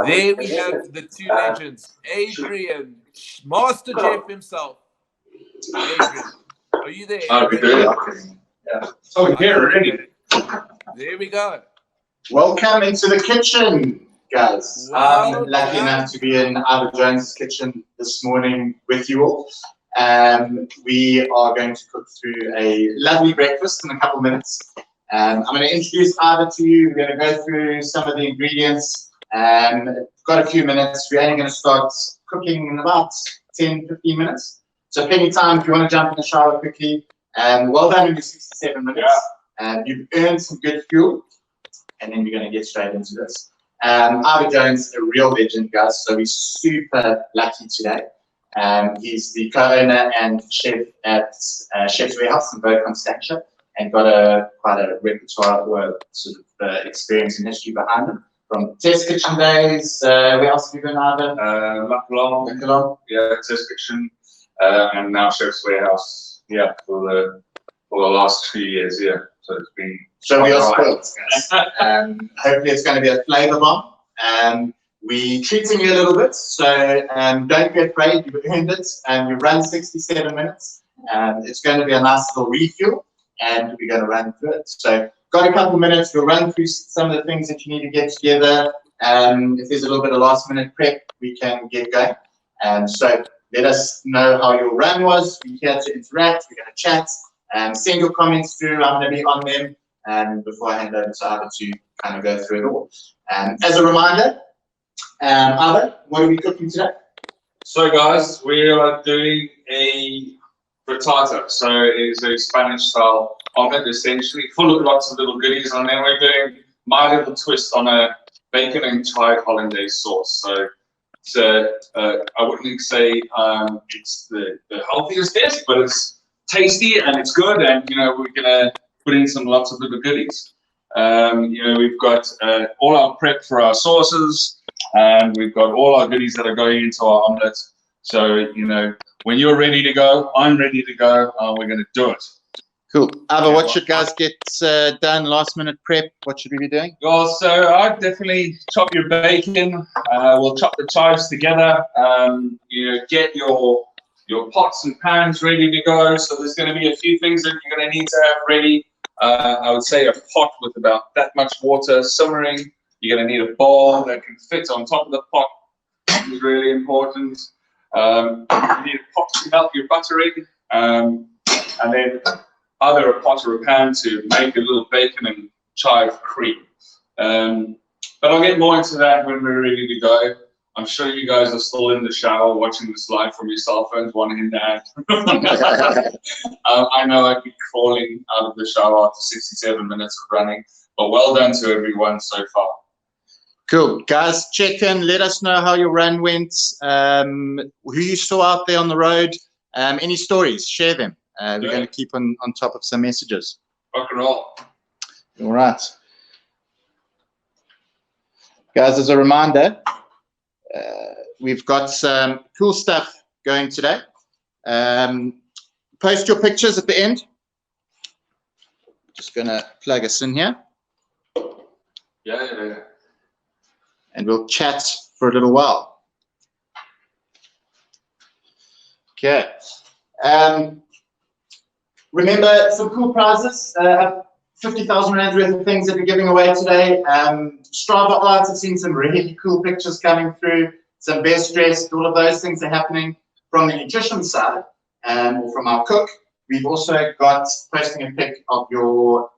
There we have the two legends, Adrian, Master Chef himself. Adrian, are you there? Oh, we do. Yeah. Oh, we're here already. There we go. Welcome into the kitchen, guys. Wow. I'm lucky enough to be in Ivor Jones' kitchen this morning with you all. We are going to cook through a lovely breakfast in a couple of minutes. I'm going to introduce Ivor to you. We're going to go through some of the ingredients. Got a few minutes. We're only going to start cooking in about 10, 15 minutes. So plenty of time if you want to jump in the shower quickly. Well done in your 67 minutes. Yeah. You've earned some good fuel. And then we're going to get straight into this. Ivor Jones, a real legend, guys. So we're super lucky today. He's the co-owner and chef at Chef's Warehouse in Bow Constantia, and got quite a repertoire or sort of experience and history behind him. From test kitchen days, where else have you been, Ivor? Macalong. Yeah, test kitchen, and now Chef's Warehouse. Yeah, for the last 2 years. Yeah, so it's been. So we are spoiled, guys. Hopefully it's going to be a flavour bomb. We're treating you a little bit, so don't be afraid. You've earned it. You've run 67 minutes. It's going to be a nice little refuel, and we're going to run through it. So got a couple of minutes. We'll run through some of the things that you need to get together. If there's a little bit of last-minute prep, we can get going. So let us know how your run was. We're here to interact. We're going to chat. Send your comments through. I'm going to be on them. Before I hand over to Ivor to kind of go through it all. As a reminder, Ivor, what are we cooking today? So guys, we are doing a frittata. So it is a Spanish style omelette, essentially, full of lots of little goodies. And then we're doing my little twist on a bacon and chive Hollandaise sauce. So it's I wouldn't say it's the healthiest dish, but it's tasty and it's good. And you know, we're gonna put in lots of little goodies. You know, we've got all our prep for our sauces, and we've got all our goodies that are going into our omelette. So, you know, when you're ready to go, I'm ready to go, we're going to do it. Cool. Ivor, what should guys get done last minute prep? What should we be doing? Well, so I'd definitely chop your bacon. We'll chop the chives together. You know, get your pots and pans ready to go. So there's going to be a few things that you're going to need to have ready. I would say a pot with about that much water simmering. You're going to need a bowl that can fit on top of the pot, which is really important. You need a pot to melt your butter in, and then either a pot or a pan to make a little bacon and chive cream. But I'll get more into that when we're ready to go. I'm sure you guys are still in the shower watching this live from your cell phones, wanting that. I know I'd be crawling out of the shower after 67 minutes of running, but well done to everyone so far. Cool. Guys, check in. Let us know how your run went, who you saw out there on the road. Any stories, share them. We're going to keep on top of some messages. Rock and roll. All right. Guys, as a reminder, we've got some cool stuff going today. Post your pictures at the end. Just going to plug us in here. Yeah. And we'll chat for a little while. Okay. Remember, some cool prizes. 50,000 Rand worth of things that we're giving away today. Strava Arts, I've seen some really cool pictures coming through. Some best dressed, all of those things are happening from the nutrition side, or from our cook. We've also got posting a pic of your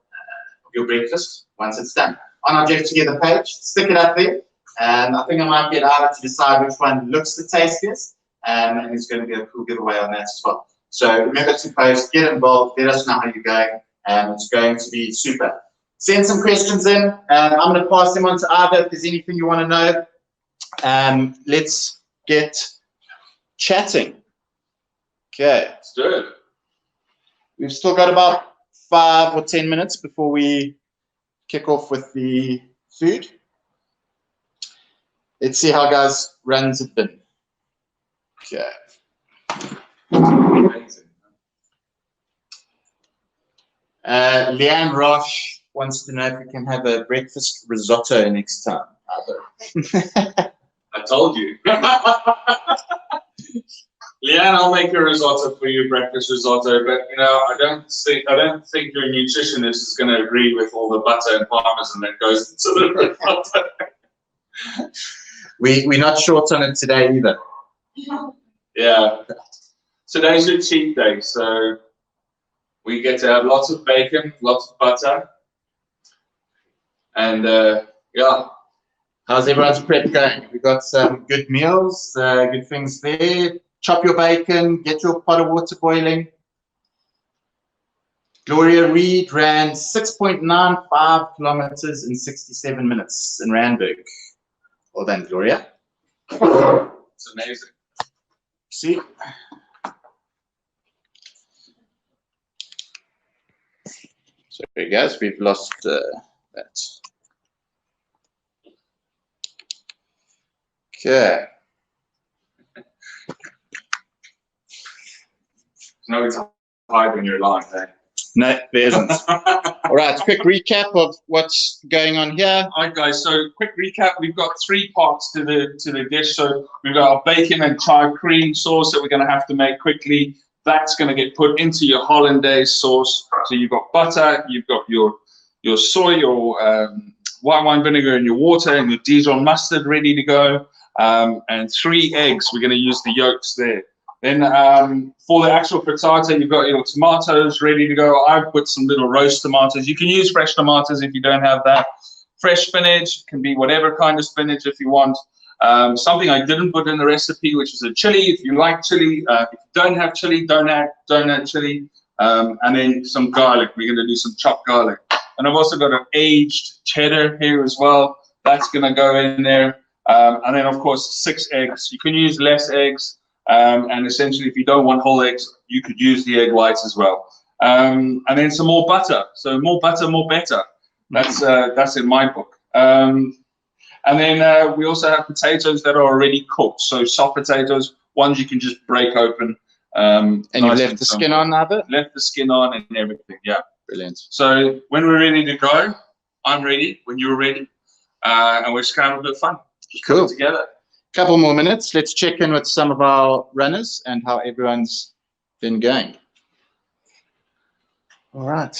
breakfast once it's done. On our Get Together page, stick it up there. I think I might get Ivor to decide which one looks the tastiest, and there's going to be a cool giveaway on that as well. So remember to post, get involved, let us know how you're going, and it's going to be super. Send some questions in. I'm going to pass them on to Ivor if there's anything you want to know. Let's get chatting. Okay. Let's do it. We've still got about 5 or 10 minutes before we kick off with the food. Let's see how guys' runs have been. Okay. Amazing. Leanne Roche wants to know if we can have a breakfast risotto next time. told you. Leanne, I'll make a risotto for you, breakfast risotto. But you know, I don't think your nutritionist is going to agree with all the butter and parmesan that goes into the risotto. We're not short on it today either. Yeah. Today's a cheat day, so we get to have lots of bacon, lots of butter, and yeah. How's everyone's prep going? We got some good meals, good things there. Chop your bacon, get your pot of water boiling. Gloria Reed ran 6.95 kilometers in 67 minutes in Randburg. Well done, Gloria. It's amazing. See? Sorry guys, we've lost that. Okay. No, it's hard when you're live, eh? No, there isn't. All right, quick recap of what's going on here. All right, guys. So, quick recap. We've got 3 parts to the dish. So, we've got our bacon and chive cream sauce that we're going to have to make quickly. That's going to get put into your hollandaise sauce. So, you've got butter, you've got your soy, your white wine vinegar, and your water, and your Dijon mustard ready to go. And 3 eggs. We're going to use the yolks there. Then for the actual frittata, you've got your tomatoes ready to go. I've put some little roast tomatoes. You can use fresh tomatoes if you don't have that. Fresh spinach, can be whatever kind of spinach if you want. Something I didn't put in the recipe, which is a chili. If you like chili, if you don't have chili, don't add chili. And then some garlic. We're going to do some chopped garlic. And I've also got an aged cheddar here as well. That's going to go in there. And then, of course, 6 eggs. You can use less eggs. And essentially, if you don't want whole eggs, you could use the egg whites as well. And then some more butter. So more butter, more better. That's in my book. And then we also have potatoes that are already cooked. So soft potatoes, ones you can just break open. And you left the skin on, Ivor? Left the skin on and everything, yeah. Brilliant. So when we're ready to go, I'm ready when you're ready. And we're just going to have a bit of fun. Just cool. put it together. Couple more minutes. Let's check in with some of our runners and how everyone's been going. All right.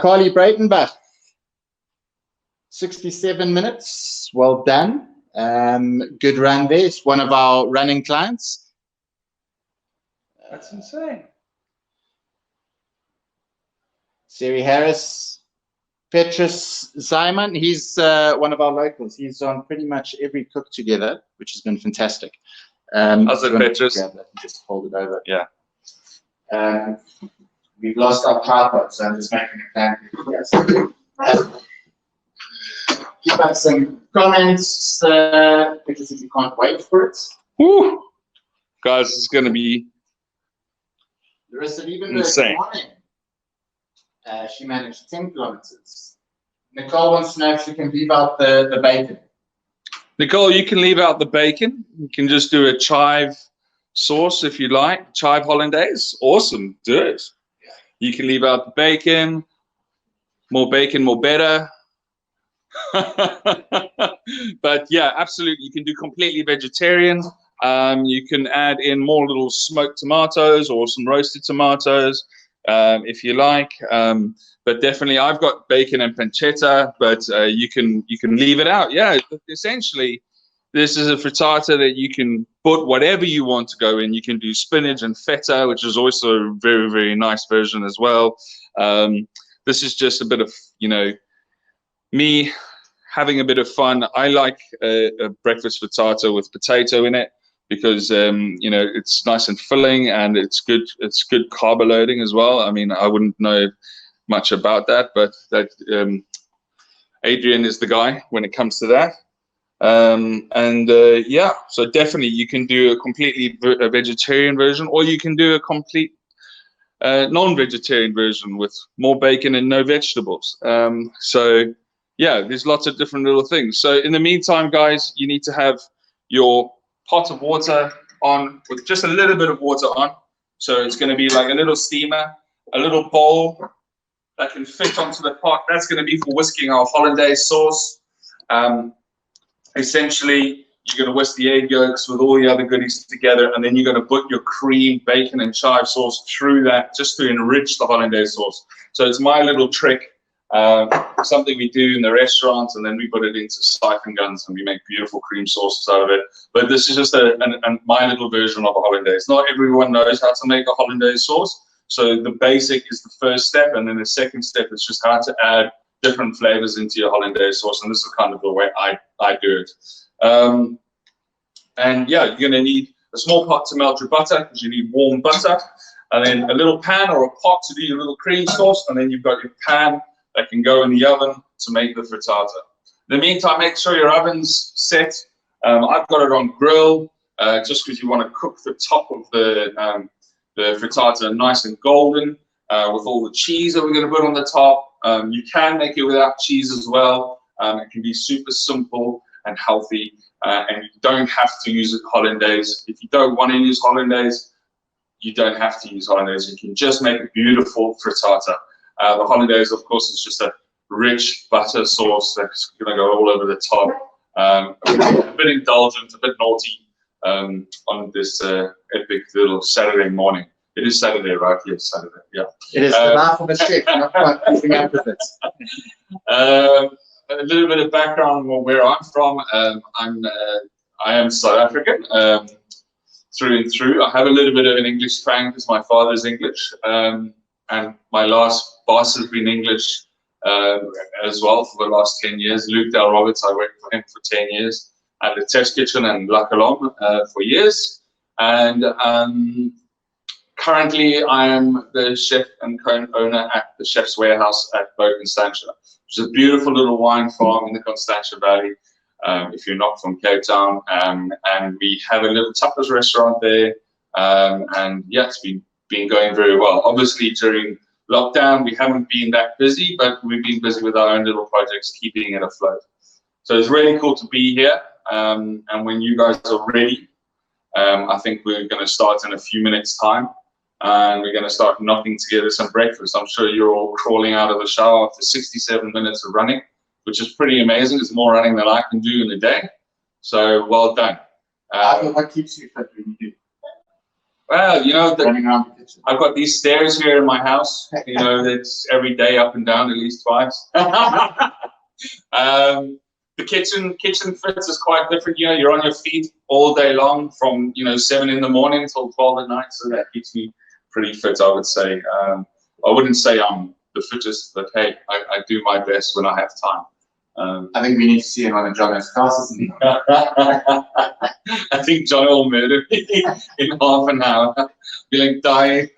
Carly Breitenbach, 67 minutes. Well done. Good run there. It's one of our running clients. That's insane. Siri Harris, Petrus Simon, he's one of our locals. He's on pretty much every Cook Together, which has been fantastic. How's it, Petrus? Just hold it over. Yeah. We've lost our tripod, so I'm just making a plan for you guys. Keep up some comments, because if you can't wait for it. Woo! Guys, it's going to be Larissa insane. Good morning. She managed 10 kilometers. Nicole wants to know if she can leave out the bacon. Nicole, you can leave out the bacon. You can just do a chive sauce if you like. Chive hollandaise. Awesome. Do it. You can leave out the bacon. More bacon, more better. But yeah, absolutely. You can do completely vegetarian. You can add in more little smoked tomatoes or some roasted tomatoes. If you like, but definitely I've got bacon and pancetta, but you can leave it out. Yeah, essentially this is a frittata that you can put whatever you want to go in. You can do spinach and feta, which is also a very, very nice version as well. This is just a bit of, me having a bit of fun. I like a breakfast frittata with potato in it, because it's nice and filling, and it's good carb loading as well. I mean, I wouldn't know much about that, but that Adrian is the guy when it comes to that. Yeah, so definitely you can do a completely vegetarian version, or you can do a complete non-vegetarian version with more bacon and no vegetables. So yeah, there's lots of different little things. So in the meantime, guys, you need to have your pot of water on, with just a little bit of water on. So it's going to be like a little steamer, a little bowl that can fit onto the pot. That's going to be for whisking our hollandaise sauce. Essentially, you're going to whisk the egg yolks with all the other goodies together, and then you're going to put your cream, bacon, and chive sauce through that just to enrich the hollandaise sauce. So it's my little trick, something we do in the restaurants, and then we put it into siphon guns and we make beautiful cream sauces out of it. But this is just my little version of a hollandaise. Not everyone knows how to make a hollandaise sauce. So the basic is the first step, and then the second step is just how to add different flavors into your hollandaise sauce, and this is kind of the way I do it. And yeah, you're going to need a small pot to melt your butter, because you need warm butter, and then a little pan or a pot to do your little cream sauce, and then you've got your pan that can go in the oven to make the frittata. In the meantime, make sure your oven's set. I've got it on grill, just because you want to cook the top of the frittata nice and golden, with all the cheese that we're going to put on the top. You can make it without cheese as well. It can be super simple and healthy, and you don't have to use hollandaise. If you don't want to use hollandaise, you don't have to use hollandaise. You can just make a beautiful frittata. The hollandaise, of course, is just a rich butter sauce that's going to go all over the top. A bit indulgent, a bit naughty on this epic little Saturday morning. It is Saturday, right? Yes, Saturday. Yeah. It is the life of a chef, not quite keeping up with it. A little bit of background on where I'm from. I am South African through and through. I have a little bit of an English twang because my father's English, and my last boss has been English as well for the last 10 years. Luke Del Roberts, I worked for him for 10 years at the Test Kitchen and La Colombe for years, and currently I am the chef and co-owner at the Chef's Warehouse at Bo Constantia, which is a beautiful little wine farm in the Constantia Valley, if you're not from Cape Town, and we have a little tapas restaurant there, and yeah, it's been going very well. Obviously during lockdown we haven't been that busy, but we've been busy with our own little projects, keeping it afloat. So it's really cool to be here, and when you guys are ready, I think we're going to start in a few minutes time, and we're going to start knocking together some breakfast. I'm sure you're all crawling out of the shower after 67 minutes of running, which is pretty amazing. It's more running than I can do in a day, so well done. What keeps you fit when you do? Well, you know, Running around the kitchen. I've got these stairs here in my house, you know, that's every day up and down at least twice. The kitchen fits is quite different. You know, you're on your feet all day long from, 7 in the morning till 12 at night. So that keeps me pretty fit, I would say. I wouldn't say I'm the fittest, but hey, I do my best when I have time. I think we need to see him on a John's classes. I think John will murder me in half an hour. Be like dying.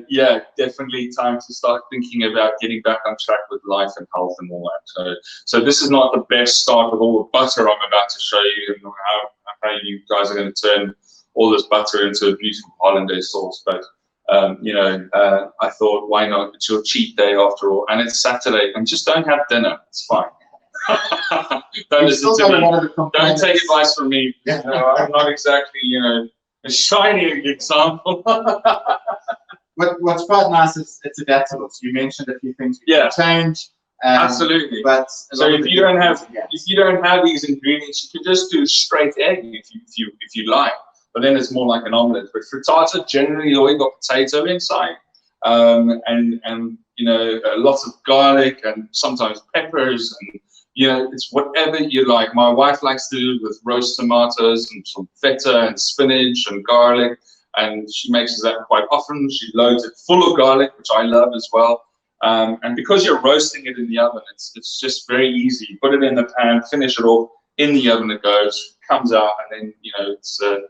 Yeah, definitely time to start thinking about getting back on track with life and health and all that. So this is not the best start with all the butter I'm about to show you, and how you guys are going to turn all this butter into a beautiful hollandaise sauce. But I thought, why not? It's your cheat day after all, and it's Saturday, and just don't have dinner. It's fine. Don't listen to me. Don't take advice from me. Yeah. I'm not exactly, a shining example. What's quite nice is it's adaptable. So you mentioned a few things we can change. Absolutely. But so if you don't have these ingredients, you can just do straight egg if you like. But then it's more like an omelette. But frittata generally always got potato inside, and lots of garlic and sometimes peppers, and it's whatever you like. My wife likes to do it with roast tomatoes and some feta and spinach and garlic, and she makes that quite often. She loads it full of garlic, which I love as well. And because you're roasting it in the oven, it's just very easy. You put it in the pan, finish it off, in the oven it goes, comes out, and then it's a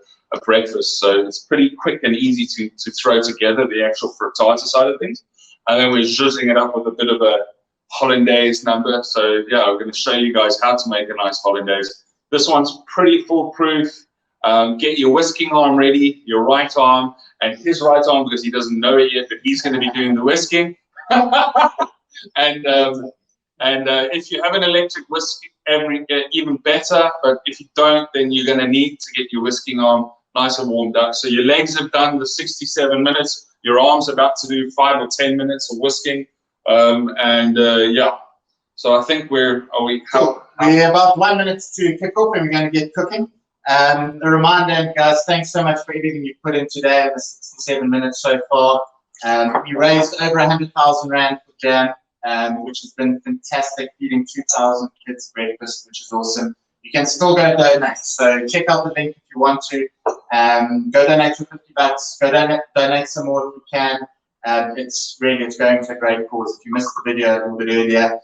breakfast. So it's pretty quick and easy to throw together, the actual frittata side of things. And then we're zhuzhing it up with a bit of a hollandaise number. So yeah, we're going to show you guys how to make a nice hollandaise. This one's pretty foolproof. Get your whisking arm ready, your right arm, and his right arm, because he doesn't know it yet, but he's going to be doing the whisking. And if you have an electric whisk, even better. But if you don't, then you're going to need to get your whisking arm nice and warmed up. So your legs have done the 67 minutes. Your arm's about to do 5 or 10 minutes of whisking. Yeah. So I think we're about 1 minute to kick off, and we're going to get cooking. A reminder, guys, thanks so much for everything you put in today in the 67 minutes so far. We raised over 100,000 Rand for Jam, which has been fantastic, feeding 2,000 kids breakfast, which is awesome. You can still go donate, so check out the link if you want to. Go donate for 50 bucks, go donate some more if you can. It's going to a great cause. If you missed the video a little bit earlier,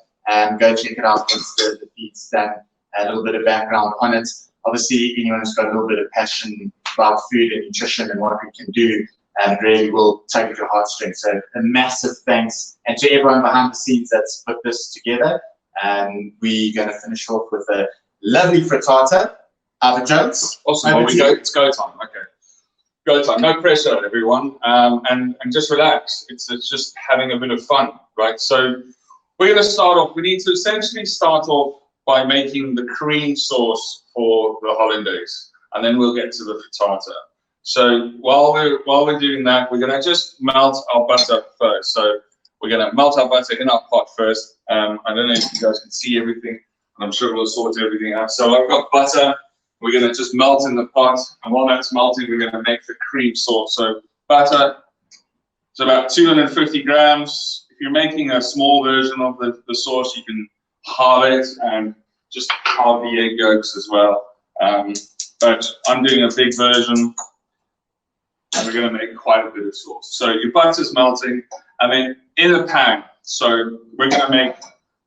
go check it out once the feed's done. A little bit of background on it. Obviously, anyone who's got a little bit of passion about food and nutrition and what we can do, really will tug at your heartstrings. So a massive thanks, and to everyone behind the scenes that's put this together. We're going to finish off with a lovely frittata. Ivor Jones. Awesome. It's go time. Okay. Go time. No pressure, everyone. And just relax. It's just having a bit of fun, right? So we're going to start off. We need to essentially start off by making the cream sauce for the Hollandaise, and then we'll get to the frittata. So while we're doing that, we're going to just melt our butter first. So we're going to melt our butter in our pot first. I don't know if you guys can see everything. I'm sure we'll sort everything out. So I've got butter. We're going to just melt in the pot, and while that's melting, we're going to make the cream sauce. So butter, it's about 250 grams. If you're making a small version of the sauce, you can halve it and just halve the egg yolks as well. But I'm doing a big version, and we're going to make quite a bit of sauce. So your butter's melting, and then in a pan, so we're going to make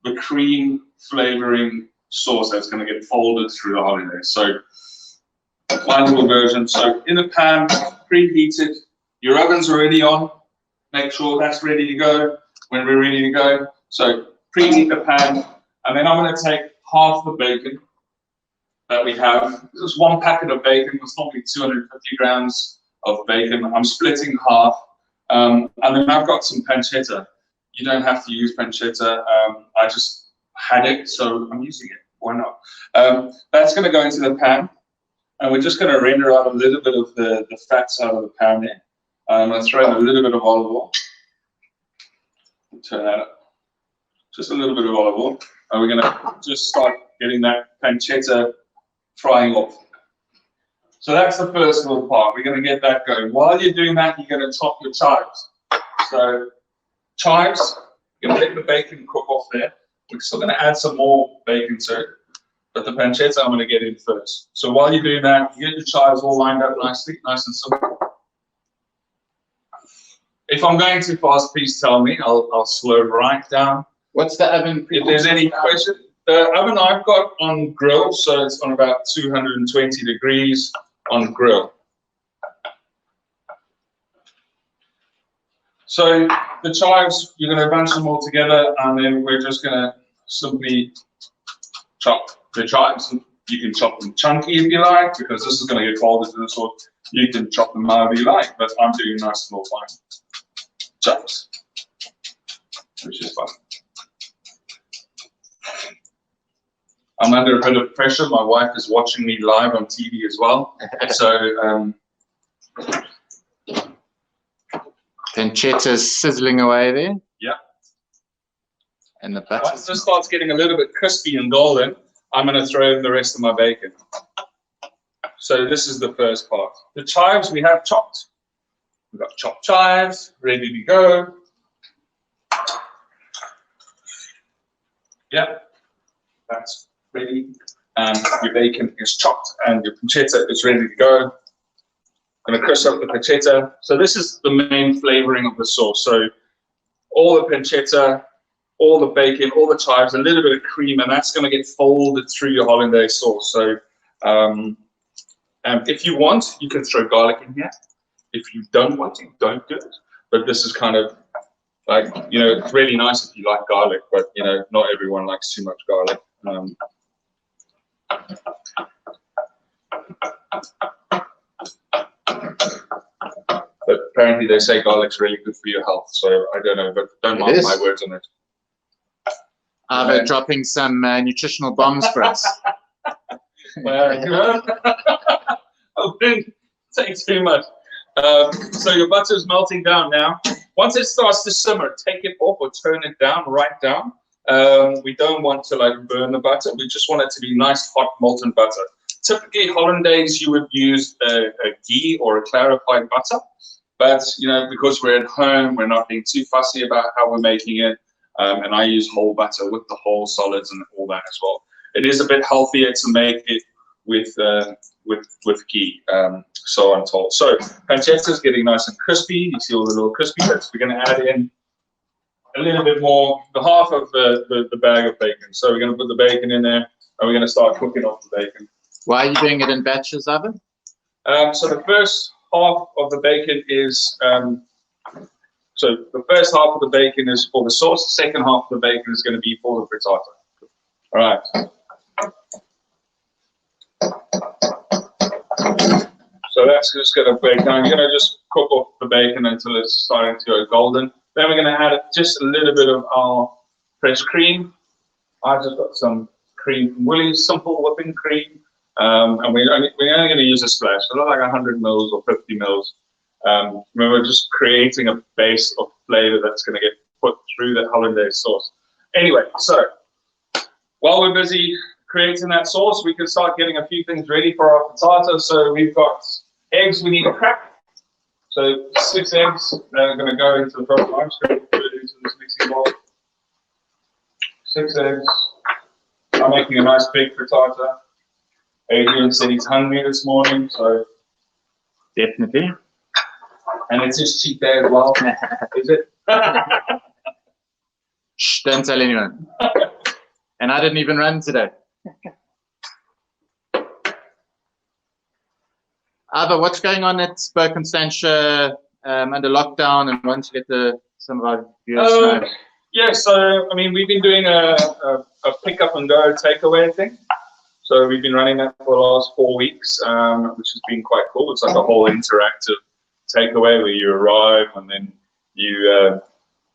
the cream flavoring sauce that's going to get folded through the Hollandaise. So my little version. So in the pan, preheated, your oven's already on. Make sure that's ready to go when we're ready to go. So preheat the pan, and then I'm going to take half the bacon that we have. This is 1 packet of bacon. It's normally 250 grams of bacon. I'm splitting half, and then I've got some pancetta. You don't have to use pancetta. I just had it, so I'm using it. Why not? That's going to go into the pan, and we're just going to render out a little bit of the fats out of the pan there. I'm going to throw in a little bit of olive oil. Turn that up. Just a little bit of olive oil. And we're going to just start getting that pancetta frying off. So that's the first little part. We're going to get that going. While you're doing that, you're going to chop your chives. So chives, you're going to let the bacon cook off there. We're still going to add some more bacon to it, but the pancetta I'm going to get in first. So while you're doing that, you get your chives all lined up nicely, nice and simple. If I'm going too fast, please tell me. I'll slow right down. What's the oven? If there's any question, the oven I've got on grill, so it's on about 220 degrees on grill. So the chives, you're going to bunch them all together, and then we're just going to simply chop the chives. You can chop them chunky if you like, because this is going to get folded to the sauce. You can chop them however you like, but I'm doing nice and all fine chops, which is fun. I'm under a bit of pressure. My wife is watching me live on TV as well. So pancetta's sizzling away there. Yeah. And the butter. Once this starts getting a little bit crispy and golden, I'm going to throw in the rest of my bacon. So this is the first part. The chives we have chopped. We've got chopped chives ready to go. Yeah, that's ready. And your bacon is chopped and your pancetta is ready to go. I'm going to crush up the pancetta. So this is the main flavoring of the sauce. So all the pancetta, all the bacon, all the chives, a little bit of cream, and that's going to get folded through your Hollandaise sauce. So if you want, you can throw garlic in here. If you don't want to, don't do it. But this is kind of like, you know, it's really nice if you like garlic, but, you know, not everyone likes too much garlic. But apparently they say garlic's really good for your health, so I don't know, but don't mark my words on it. Ivor dropping some nutritional bombs for us. Well, I wouldn't say too much. So your butter's melting down now. Once it starts to simmer, take it off or turn it down, right down, We don't want to like burn the butter. We just want it to be nice, hot, molten butter. Typically, Hollandaise, you would use a ghee or a clarified butter. But, you know, because we're at home, we're not being too fussy about how we're making it. And I use whole butter with the whole solids and all that as well. It is a bit healthier to make it with ghee, so I'm told. So pancetta is getting nice and crispy. You see all the little crispy bits. We're going to add in a little bit more, the half of the bag of bacon. So we're going to put the bacon in there, and we're going to start cooking off the bacon. Why are you doing it in batches, Ivor? So the first half of the bacon is, so the first half of the bacon is for the sauce. The second half of the bacon is going to be for the frittata. All right. So that's just going to bake down. You're going to just cook off the bacon until it's starting to go golden. Then we're going to add just a little bit of our fresh cream. I've just got some cream from Willie's, simple whipping cream. And we're only going to use a splash, so not like 100 mils or 50 mils. We're just creating a base of flavor that's going to get put through the Hollandaise sauce. Anyway, so while we're busy creating that sauce, we can start getting a few things ready for our frittata. So we've got eggs we need to crack. So 6 eggs that are going to go into the first. I'm just going to put it into this mixing bowl. 6 eggs. I'm making a nice big frittata. Adrian said he's hungry this morning, so Definitely. and it's his cheat day as well. Is it? Shh, don't tell anyone. And I didn't even run today. Ivor, what's going on at Spoke Constantia under lockdown, and once you get some of our viewers know? Yeah, so I mean, we've been doing a pick up and go takeaway thing. So we've been running that for the last 4 weeks, which has been quite cool. It's like a whole interactive takeaway where you arrive and then you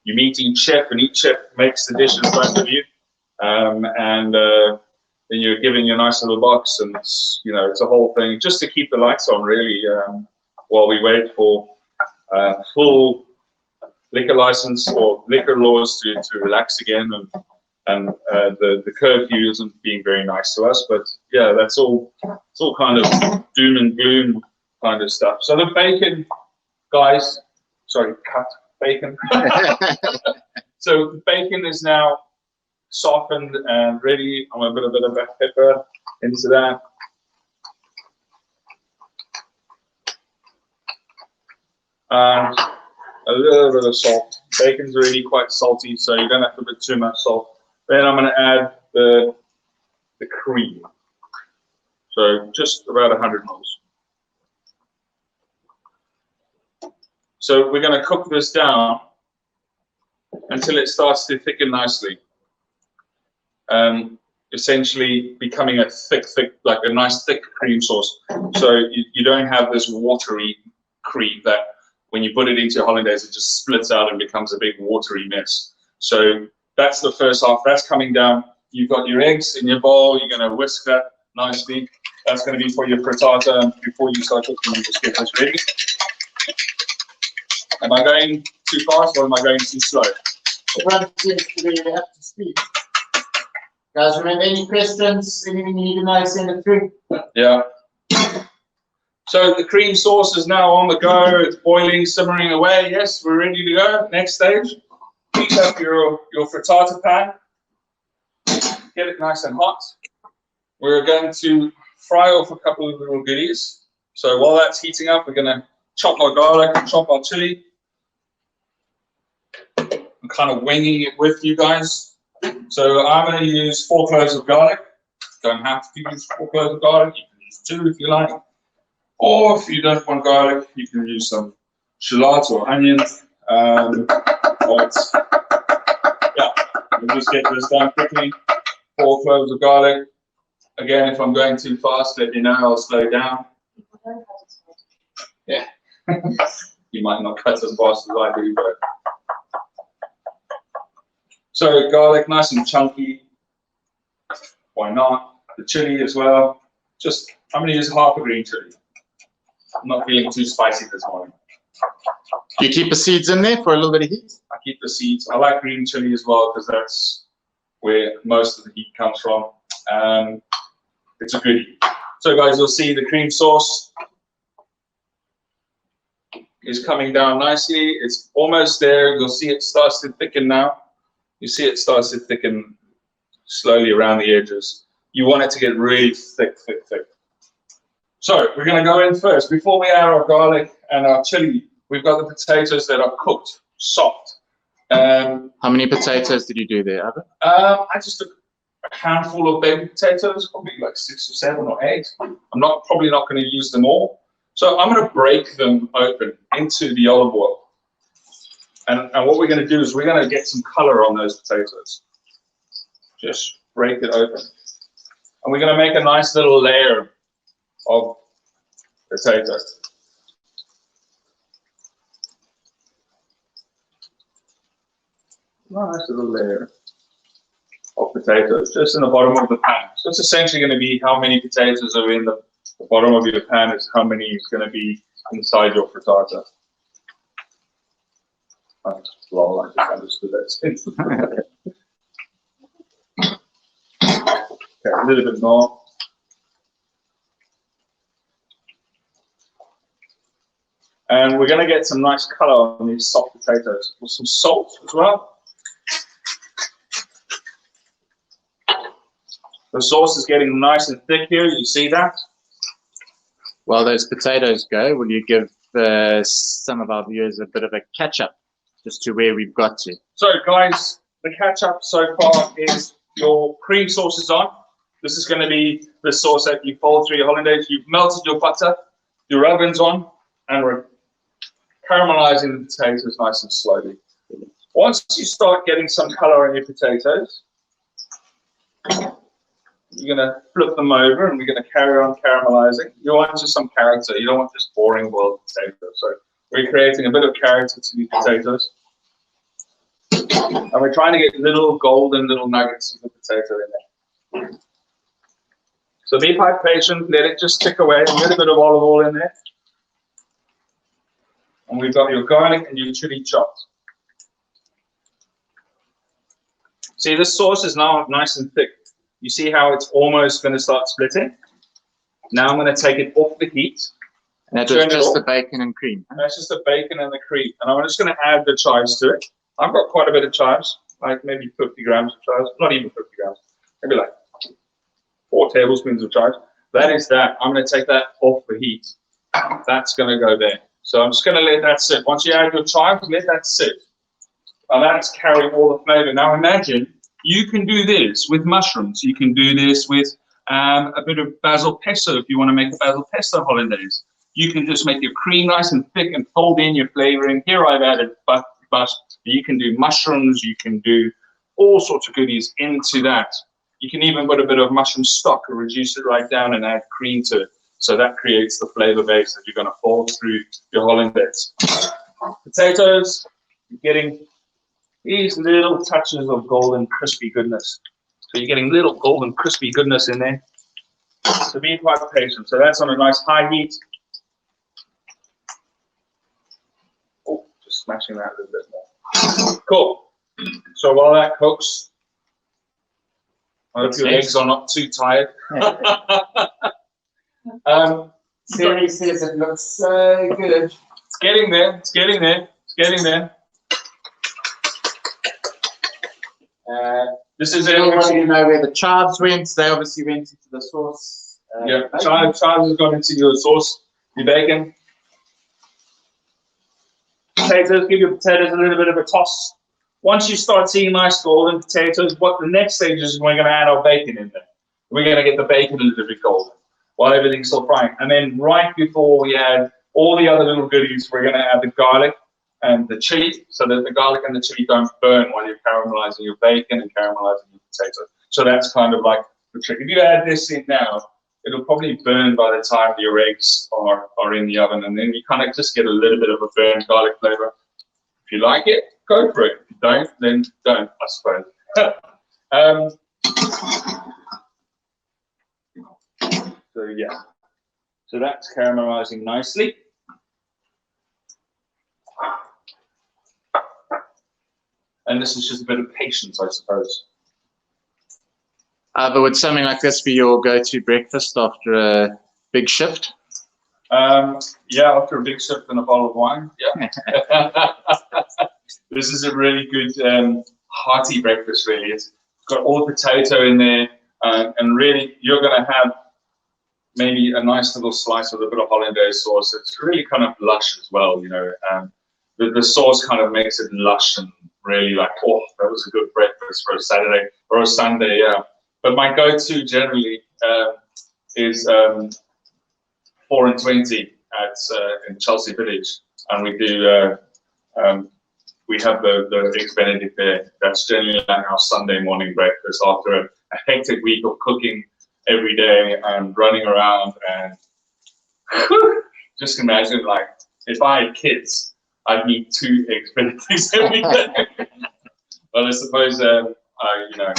meet each chef, and each chef makes the dish in front of you, and then you're given your nice little box, and it's, you know, it's a whole thing just to keep the lights on really, while we wait for full liquor license or liquor laws to relax again, and the curfew isn't being very nice to us, but yeah, it's all kind of doom and gloom kind of stuff. So the bacon, guys, sorry, cut bacon. So the bacon is now softened and ready. I'm going to put a bit of black pepper into that. And a little bit of salt. Bacon's already quite salty, so you don't have to put too much salt. Then I'm going to add the cream. So just about 100 mils. So we're going to cook this down until it starts to thicken nicely. Essentially becoming a thick, like a nice thick cream sauce. So you don't have this watery cream that when you put it into your Hollandaise, it just splits out and becomes a big watery mess. So that's the first half. That's coming down. You've got your eggs in your bowl. You're going to whisk that nicely. That's going to be for your frittata. And before you start cooking, you just get this ready. Am I going too fast or am I going too slow? Everyone seems to be up to speed. Guys, remember, any questions, anything you need to know, send it through. Yeah. So the cream sauce is now on the go. It's boiling, simmering away. Yes, we're ready to go. Next stage. Heat up your frittata pan. Get it nice and hot. We're going to fry off a couple of little goodies. So while that's heating up, we're going to chop our garlic and chop our chili. I'm kind of winging it with you guys. So I'm going to use 4 cloves of garlic. Don't have to use 4 cloves of garlic. You can use 2 if you like. Or if you don't want garlic, you can use some shallots or onions. But yeah, we'll just get this done quickly. 4 cloves of garlic. Again, if I'm going too fast, let me know. I'll slow down. Yeah, you might not cut as fast as I do, but so garlic, nice and chunky. Why not? The chili as well. Just I'm going to use half a green chili. I'm not feeling too spicy this morning. Do you keep the seeds in there for a little bit of heat? I keep the seeds. I like green chili as well because where most of the heat comes from. It's a goodie. So guys, you'll see the cream sauce is coming down nicely. It's almost there. You'll see it starts to thicken now. You see it starts to thicken slowly around the edges. You want it to get really thick, thick, thick. So we're going to go in first. Before we add our garlic and our chili, we've got the potatoes that are cooked, soft. How many potatoes did you do there, Ivor? I just took a handful of baby potatoes, probably like 6 or 7 or 8. I'm probably not going to use them all. So I'm going to break them open into the olive oil. And what we're going to do is we're going to get some color on those potatoes. Just break it open. And we're going to make a nice little layer of potatoes. Nice little layer of potatoes just in the bottom of the pan. So it's essentially going to be how many potatoes are in the bottom of your pan is how many is going to be inside your frittata. Lol, I just understood that. Okay, a little bit more. And we're going to get some nice color on these soft potatoes with some salt as well. The sauce is getting nice and thick here. You see that? While those potatoes go, will you give some of our viewers a bit of a catch-up just to where we've got to? So, guys, the catch-up so far is your cream sauce is on. This is going to be the sauce that you fold through your Hollandaise. You've melted your butter, your oven's on, and we're caramelizing the potatoes nice and slowly. Once you start getting some color on your potatoes, you're going to flip them over and we're going to carry on caramelizing. You want just some character. You don't want just boring boiled potatoes. So we're creating a bit of character to these potatoes. And we're trying to get little golden little nuggets of the potato in there. So be quite patient. Let it just tick away. A little bit of olive oil in there. And we've got your garlic and your chili chopped. See, this sauce is now nice and thick. You see how it's almost going to start splitting? Now I'm going to take it off the heat. And that was just the bacon and cream. That's just the bacon and the cream. And I'm just going to add the chives to it. I've got quite a bit of chives, like maybe 50 grams of chives. Not even 50 grams. Maybe like 4 tablespoons of chives. That is that. I'm going to take that off the heat. That's going to go there. So I'm just going to let that sit. Once you add your chives, let that sit. And that's carrying all the flavor. Now imagine you can do this with mushrooms. You can do this with a bit of basil pesto if you want to make a basil pesto hollandaise. You can just make your cream nice and thick and fold in your flavoring. Here I've added butter. You can do mushrooms. You can do all sorts of goodies into that. You can even put a bit of mushroom stock or reduce it right down and add cream to it. So that creates the flavor base that you're going to fold through your hollandaise. Potatoes, you're getting these little touches of golden crispy goodness. So you're getting little golden crispy goodness in there. So be quite patient. So that's on a nice high heat. Oh, just smashing that a little bit more. Cool. So while that cooks, I hope your legs are not too tired. Siri says it looks so good. It's getting there. It's getting there. It's getting there. This is it. Everybody you know where the chives went. They obviously went into the sauce. Yeah, chives has gone into your sauce. Your bacon. Potatoes. Give your potatoes a little bit of a toss. Once you start seeing nice golden potatoes, what the next stage is we're going to add our bacon in there. We're going to get the bacon a little bit golden while everything's still frying. And then right before we add all the other little goodies, we're going to add the garlic and the chili, so that the garlic and the chili don't burn while you're caramelizing your bacon and caramelizing your potato. So that's kind of like the trick. If you add this in now, it'll probably burn by the time your eggs are in the oven, and then you kind of just get a little bit of a burnt garlic flavor. If you like it, go for it. If you don't, then don't, I suppose. So yeah, so that's caramelizing nicely. And this is just a bit of patience, I suppose. But would something like this be your go-to breakfast after a big shift? Yeah, after a big shift and a bottle of wine. Yeah. This is a really good hearty breakfast. Really, it's got all potato in there, and really you're going to have maybe a nice little slice with a bit of hollandaise sauce. It's really kind of lush as well, you know. The sauce kind of makes it lush and really like, oh, that was a good breakfast for a Saturday or a Sunday, yeah. But my go-to generally is 4 and 20 in Chelsea Village, and we do we have the eggs Benedict there. That's generally like our Sunday morning breakfast after a hectic week of cooking every day and running around, and just imagine like if I had kids, I'd need 2 eggs Benedicts every day. Well, I suppose you know,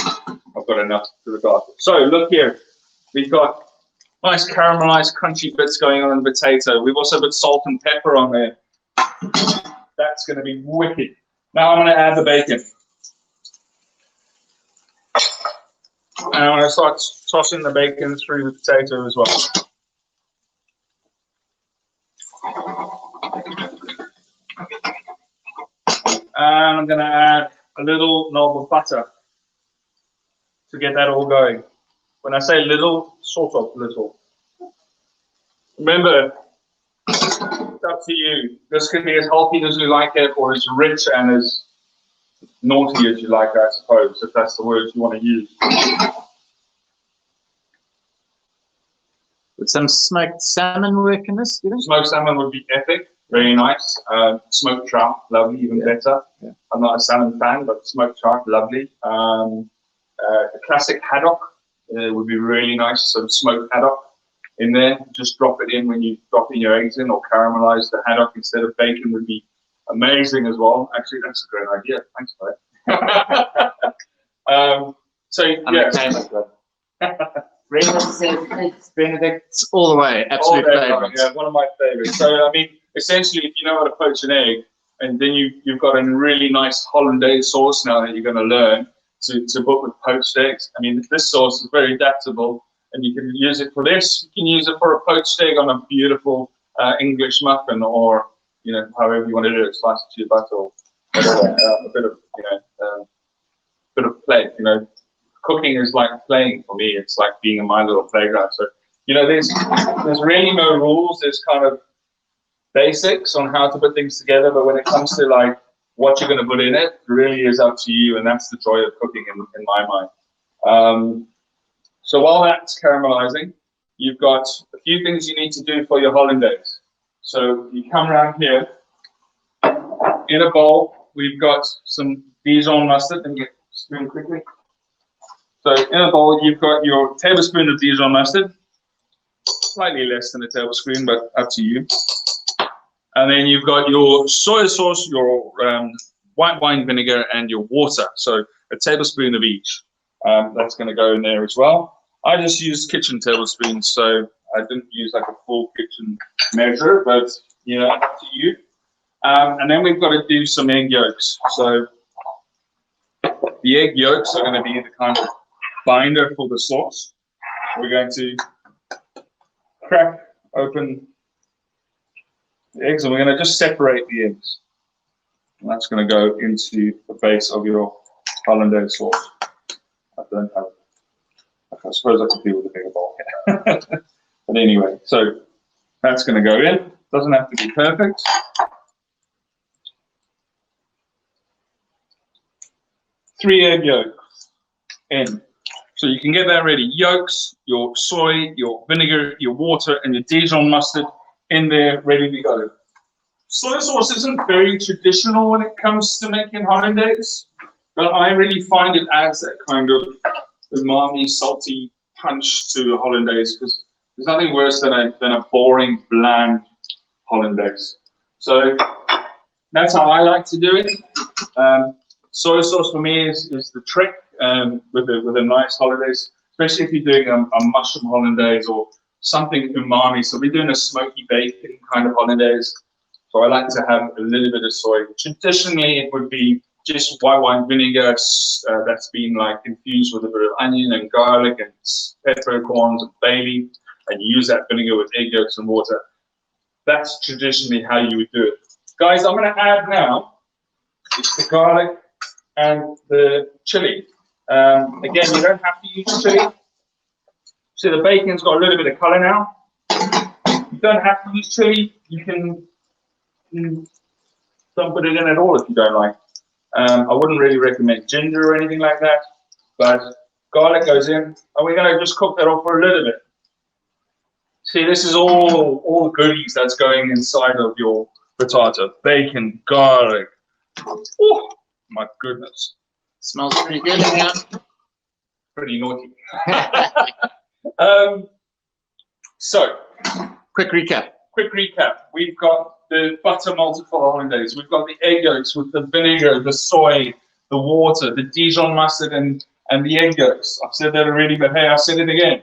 I've got enough to look after. So look here, we've got nice caramelized crunchy bits going on in the potato. We've also put salt and pepper on there. That's going to be wicked. Now I'm going to add the bacon. And I'm going to start tossing the bacon through the potato as well. And I'm going to add a little knob of butter to get that all going. When I say little, sort of little. Remember, it's up to you. This can be as healthy as you like it, or as rich and as naughty as you like, I suppose, if that's the words you want to use. Would some smoked salmon work in this, do you think? Smoked salmon would be epic, very nice. Smoked trout, lovely, even better. Yeah. I'm not a salmon fan, but smoked trout, lovely. A classic haddock would be really nice, some smoked haddock in there. Just drop it in when you drop in your eggs in, or caramelize the haddock instead of bacon would be amazing as well. Actually, that's a great idea. Thanks for that. So, yeah. Benedict's all the way, absolute favourite. Yeah, one of my favourites. So, I mean, essentially, if you know how to poach an egg, and then you've got a really nice hollandaise sauce now that you're going to learn to put with poached eggs. I mean, this sauce is very adaptable, and you can use it for this. You can use it for a poached egg on a beautiful English muffin, or, you know, however you want to do it, slice it to your butter, or whatever. A bit of, you know, bit of play, you know. Cooking is like playing for me. It's like being in my little playground. So, you know, there's really no rules. There's kind of basics on how to put things together, but when it comes to like what you're going to put in it, it really is up to you, and that's the joy of cooking in my mind. So while that's caramelizing, you've got a few things you need to do for your hollandaise. So you come around here. In a bowl, we've got some Dijon mustard. Let me get a spoon quickly. So in a bowl, you've got your tablespoon of Dijon mustard, slightly less than a tablespoon, but up to you. And then you've got your soy sauce, your white wine vinegar, and your water. So a tablespoon of each. That's going to go in there as well. I just used kitchen tablespoons, so I didn't use like a full kitchen measure, but, you know, up to you. And then we've got to do some egg yolks. So the egg yolks are going to be the kind of binder for the sauce. We're going to crack open the eggs, and we're going to just separate the eggs. And that's going to go into the base of your hollandaise sauce. I don't have, I suppose I could do with a bigger bowl. But anyway, so that's going to go in. Doesn't have to be perfect. Three egg yolks in. So you can get that ready. Yolks, your soy, your vinegar, your water, and your Dijon mustard in there, ready to go. Soy sauce isn't very traditional when it comes to making hollandaise, but I really find it adds that kind of umami, salty punch to a hollandaise, because there's nothing worse than a boring, bland hollandaise. So that's how I like to do it. Soy sauce for me is the trick with a nice hollandaise, especially if you're doing a mushroom hollandaise or something umami. So we're doing a smoky bacon kind of hollandaise. So I like to have a little bit of soy. Traditionally, it would be just white wine vinegar that's been like infused with a bit of onion and garlic and peppercorns and bay leaf, and you use that vinegar with egg yolks and water. That's traditionally how you would do it. Guys, I'm going to add now the garlic and the chili. Again, you don't have to use chili. See, the bacon's got a little bit of color now. You don't have to use chili. You can don't put it in at all if you don't like. I wouldn't really recommend ginger or anything like that, but garlic goes in, and we're going to just cook that off for a little bit. See, this is all the goodies that's going inside of your frittata. Bacon, garlic. Oh, my goodness. Smells pretty good in here. Pretty naughty. So, quick recap. We've got the butter malted for Hollandaise. We've got the egg yolks with the vinegar, the soy, the water, the Dijon mustard, and the egg yolks. I've said that already, but hey, I'll say it again.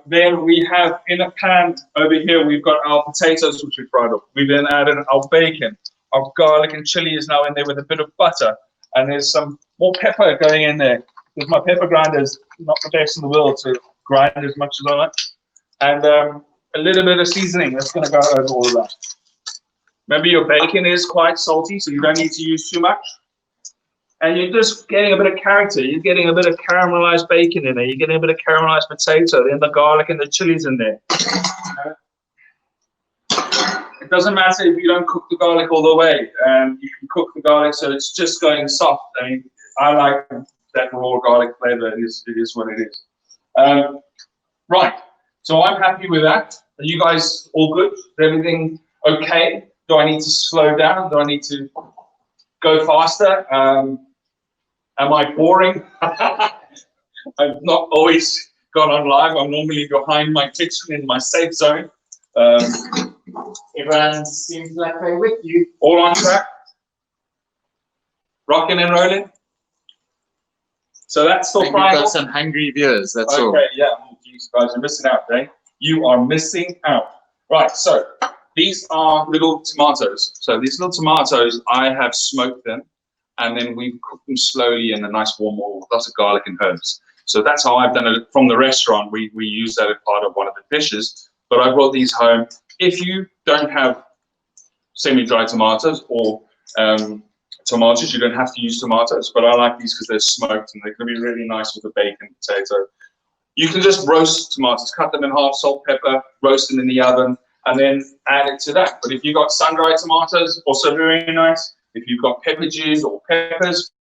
Then we have in a pan over here, we've got our potatoes, which we fried up. We then added our bacon. Our garlic and chili is now in there with a bit of butter. And there's some more pepper going in there, because my pepper grinder is not the best in the world to grind as much as I like. And a little bit of seasoning that's going to go over all of that. Remember, your bacon is quite salty, so you don't need to use too much. And you're just getting a bit of character. You're getting a bit of caramelized bacon in there. You're getting a bit of caramelized potato, then the garlic and the chilies in there. It doesn't matter if you don't cook the garlic all the way. You can cook the garlic so it's just going soft. I mean, I like that raw garlic flavor. It is what it is. Right. So I'm happy with that. Are you guys all good? Is everything okay? Do I need to slow down? Do I need to go faster? Am I boring? I've not always gone on live. I'm normally behind my kitchen in my safe zone. Everyone seems like they're with you. All on track? Rocking and rolling? So that's still frying. We've got some hungry viewers, that's all. Okay, yeah. Oh, geez, guys, you're missing out, eh? You are missing out. Right, so these are little tomatoes. So these little tomatoes, I have smoked them, and then we cook them slowly in a nice warm oil with lots of garlic and herbs. So that's how I've done it from the restaurant. We use that as part of one of the dishes. But I brought these home. If you don't have semi-dried tomatoes or tomatoes, you don't have to use tomatoes. But I like these because they're smoked and they're going to be really nice with the bacon, potato. You can just roast tomatoes, cut them in half, salt, pepper, roast them in the oven, and then add it to that. But if you've got sun-dried tomatoes, also very nice. If you've got peppages or peppers,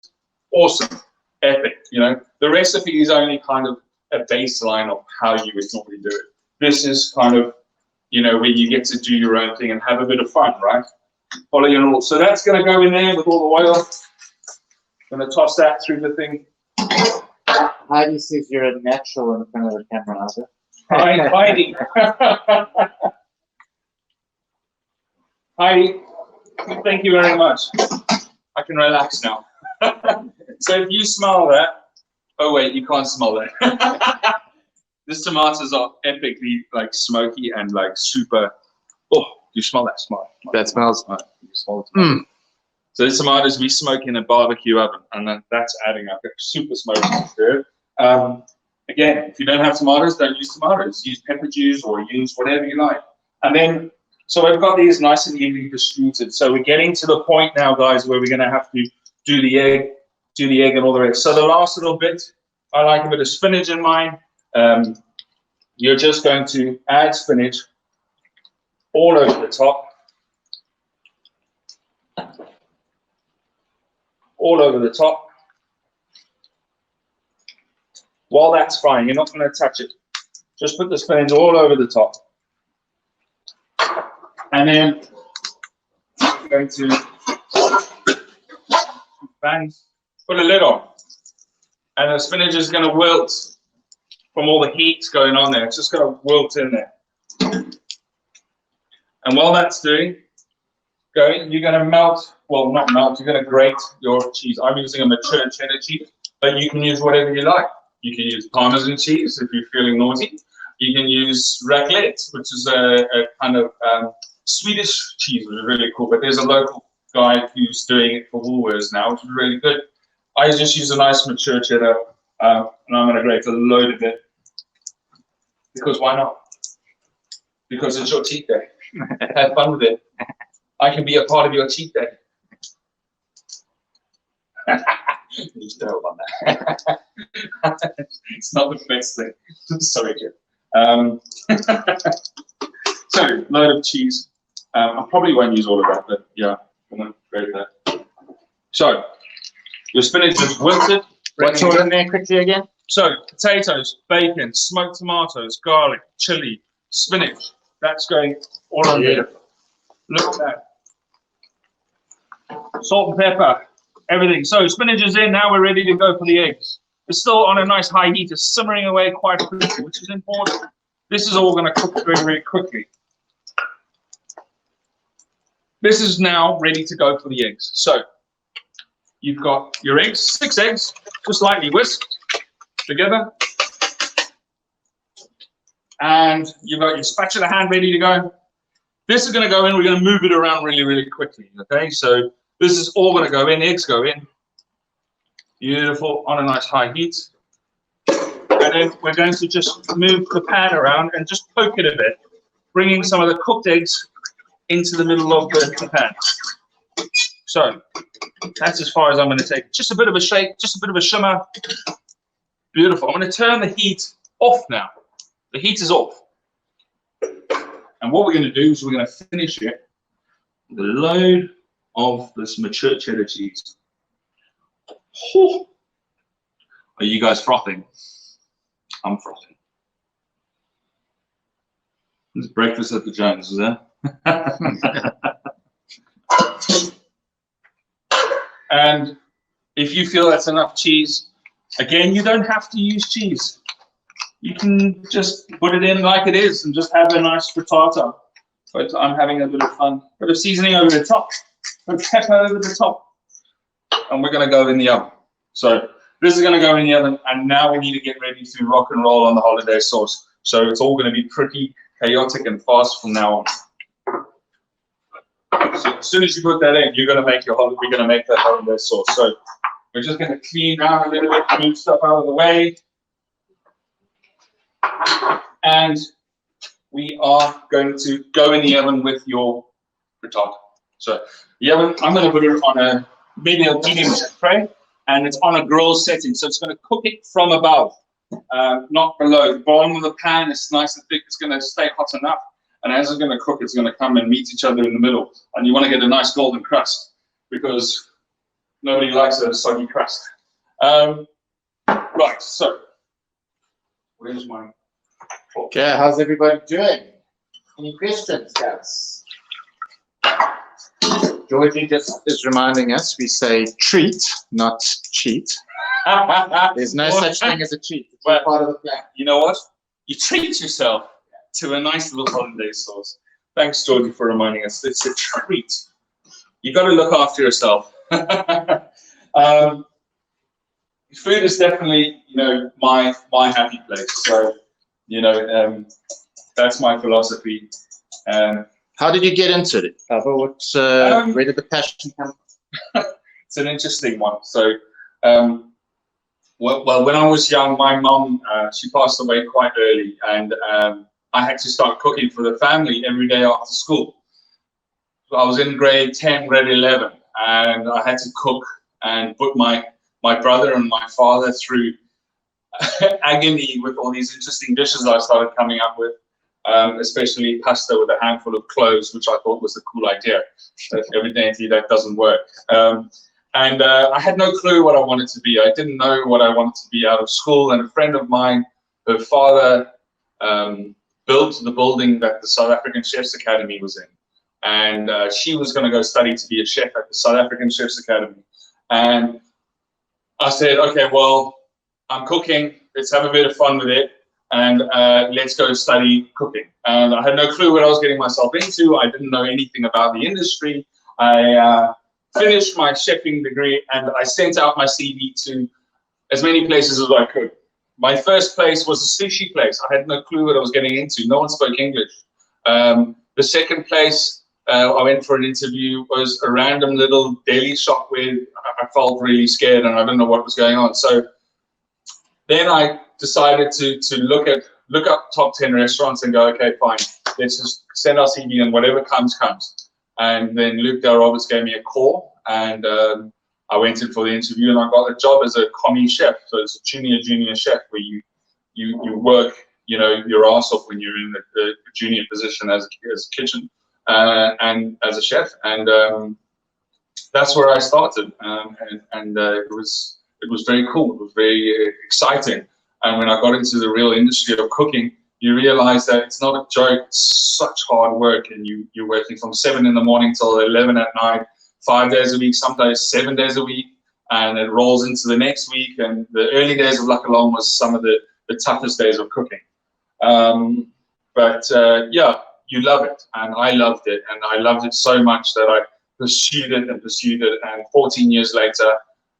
awesome, epic. You know, the recipe is only kind of a baseline of how you would normally do it. This is kind of, you know, where you get to do your own thing and have a bit of fun, right? Follow your rules. So that's going to go in there with all the oil. Going to toss that through the thing. Heidi says you're a natural in front of the camera, Ivor. Hi, Heidi. Heidi, thank you very much. I can relax now. So if you smell that, oh wait, you can't smell that. These tomatoes are epically like smoky and like super. Oh, you smell that? Smell. That smells. You smell it. So these tomatoes we smoke in a barbecue oven, and then that's adding up a super smoky to it. Again, if you don't have tomatoes, don't use tomatoes. Use pepper juice or use whatever you like. And then, so we've got these nice and evenly distributed. So we're getting to the point now, guys, where we're going to have to do the egg and all the rest. So the last little bit, I like a bit of spinach in mine. You're just going to add spinach all over the top. All over the top. While that's frying, you're not going to touch it. Just put the spinach all over the top. And then I'm going to put a lid on. And the spinach is going to wilt from all the heat going on there. It's just going to wilt in there. And while that's going, you're going to melt, well, not melt, you're going to grate your cheese. I'm using a mature cheddar cheese, but you can use whatever you like. You can use Parmesan cheese if you're feeling naughty. You can use raclette, which is a kind of Swedish cheese, which is really cool, but there's a local guy who's doing it for Woolworths now, which is really good. I just use a nice mature cheddar, and I'm going to grate a load of it, because why not? Because it's your cheat day. Have fun with it. I can be a part of your cheat day. He's terrible on that. It's not the best thing. Sorry, Jim. So, load of cheese. I probably won't use all of that, but yeah, I'm going to grate that. So, your spinach is wilted. What's all in there quickly again? So, potatoes, bacon, smoked tomatoes, garlic, chili, spinach. That's going all on there. Look at that. Salt and pepper, everything. So, spinach is in. Now we're ready to go for the eggs. It's still on a nice high heat. It's simmering away quite quickly, which is important. This is all going to cook very, very quickly. This is now ready to go for the eggs. So, you've got your eggs, 6 eggs, just lightly whisked together. And you've got your spatula hand ready to go. This is going to go in. We're going to move it around really, really quickly. Okay, so this is all going to go in. Eggs go in. Beautiful, on a nice high heat. And then we're going to just move the pan around and just poke it a bit, bringing some of the cooked eggs into the middle of the pan. So that's as far as I'm going to take it. Just a bit of a shake, just a bit of a shimmer. Beautiful. I'm going to turn the heat off now. The heat is off. And what we're going to do is we're going to finish it with a load of this mature cheddar cheese. Oh. Are you guys frothing? I'm frothing. It's breakfast at the Jones, is there? And if you feel that's enough cheese, again, you don't have to use cheese. You can just put it in like it is and just have a nice frittata. But I'm having a bit of fun. Bit of seasoning over the top, bit of pepper over the top, and we're going to go in the oven. So this is going to go in the oven, and now we need to get ready to rock and roll on the Hollandaise sauce. So it's all going to be pretty chaotic and fast from now on. So as soon as you put that in, we're going to make that Hollandaise sauce. So we're just going to clean out a little bit, move stuff out of the way. And we are going to go in the oven with your frittata. So the oven, I'm going to put it on maybe a medium tray, and it's on a grill setting. So it's going to cook it from above, not below. The bottom of the pan is nice and thick. It's going to stay hot enough. And as it's going to cook, it's going to come and meet each other in the middle. And you want to get a nice golden crust, because nobody likes a soggy crust. Right, so where's my... Okay, how's everybody doing? Any questions, guys? Georgie just is reminding us, we say treat, not cheat. There's no such thing as a cheat. It's all part of the plan. You know what? You treat yourself to a nice little Hollandaise sauce. Thanks, Georgie, for reminding us. It's a treat. You got to look after yourself. Food is definitely, my happy place. So, that's my philosophy. How did you get into it? Where did the passion come from? It's an interesting one. So, well, when I was young, my mum, she passed away quite early, and I had to start cooking for the family every day after school. So I was in grade 10, grade 11, and I had to cook and put my brother and my father through agony with all these interesting dishes I started coming up with, especially pasta with a handful of cloves, which I thought was a cool idea. But evidently that doesn't work. And I had no clue what I wanted to be. I didn't know what I wanted to be out of school. And a friend of mine, her father built the building that the South African Chefs Academy was in. And she was going to go study to be a chef at the South African Chefs Academy. And I said, okay, well, I'm cooking. Let's have a bit of fun with it. And let's go study cooking. And I had no clue what I was getting myself into. I didn't know anything about the industry. I finished my chefing degree, and I sent out my CV to as many places as I could. My first place was a sushi place. I had no clue what I was getting into. No one spoke English. The second place I went for an interview. It was a random little deli shop where I felt really scared and I didn't know what was going on. So then I decided to look up top 10 restaurants and go, okay, fine, let's just send our CV and whatever comes. And then Luke Del Roberts gave me a call, and I went in for the interview, and I got a job as a commie chef. So it's a junior chef where you work, you know, your ass off when you're in the junior position as a kitchen and as a chef, and that's where I started, and it was very cool. It was very exciting, and when I got into the real industry of cooking, you realize that it's not a joke. It's such hard work, and you're working from 7 in the morning till 11 at night, 5 days a week, sometimes 7 days a week, and it rolls into the next week. And the early days of Luck Along was some of the toughest days of cooking. Yeah, you love it, and I loved it, and I loved it so much that I pursued it, and 14 years later,